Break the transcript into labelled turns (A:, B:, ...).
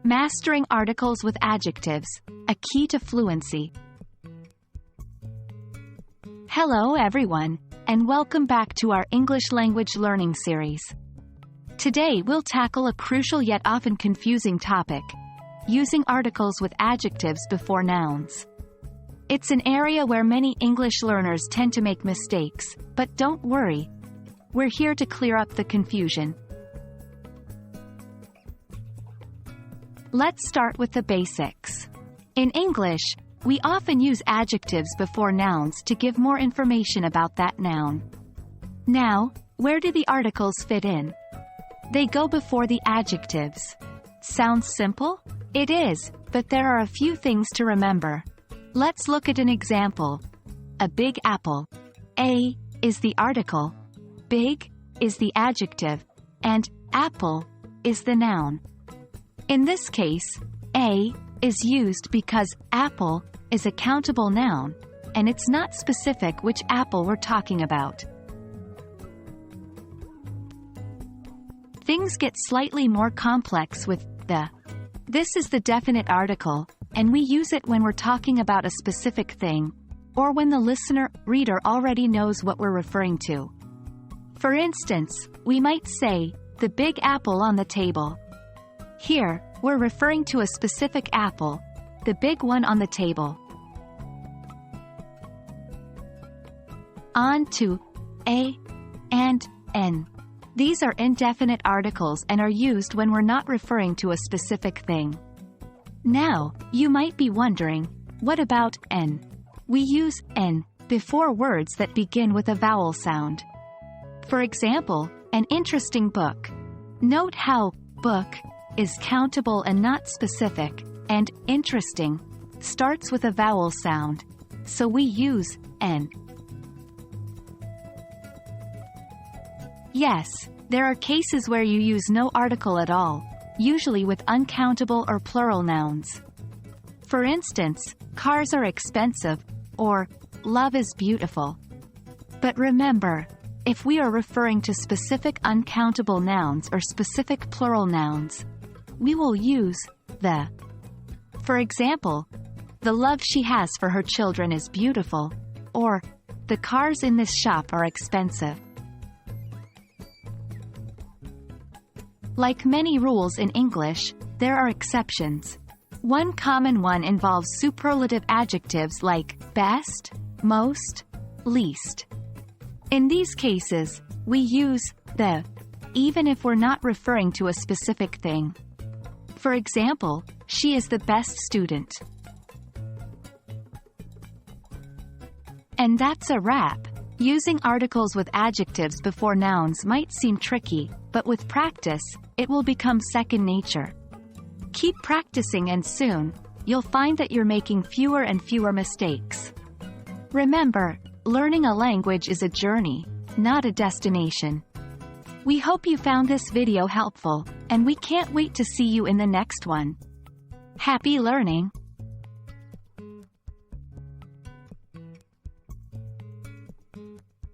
A: Mastering articles with adjectives, a key to fluency. Hello everyone, and welcome back to our English language learning series. Today we'll tackle a crucial yet often confusing topic: using articles with adjectives before nouns. It's an area where many English learners tend to make mistakes, but don't worry. We're here to clear up the confusion. Let's start with the basics. In English, we often use adjectives before nouns to give more information about that noun. Now, where do the articles fit in? They go before the adjectives. Sounds simple? It is, but there are a few things to remember. Let's look at an example. A big apple. A is the article, big is the adjective, and apple is the noun. In this case, a is used because apple is a countable noun, and it's not specific which apple we're talking about. Things get slightly more complex with the. This is the definite article, and we use it when we're talking about a specific thing, or when the reader already knows what we're referring to. For instance, we might say, the big apple on the table. Here, we're referring to a specific apple, the big one on the table. On to a and n. These are indefinite articles and are used when we're not referring to a specific thing. Now, you might be wondering, what about n? We use n before words that begin with a vowel sound. For example, an interesting book. Note how book is countable and not specific, and interesting starts with a vowel sound, so we use n. Yes, there are cases where you use no article at all, usually with uncountable or plural nouns. For instance, cars are expensive, or love is beautiful. But remember, if we are referring to specific uncountable nouns or specific plural nouns, we will use the. For example, the love she has for her children is beautiful, or the cars in this shop are expensive. Like many rules in English, there are exceptions. One common one involves superlative adjectives like best, most, least. In these cases, we use the, even if we're not referring to a specific thing. For example, she is the best student. And that's a wrap. Using articles with adjectives before nouns might seem tricky, but with practice, it will become second nature. Keep practicing and soon, you'll find that you're making fewer and fewer mistakes. Remember, learning a language is a journey, not a destination. We hope you found this video helpful, and we can't wait to see you in the next one. Happy learning!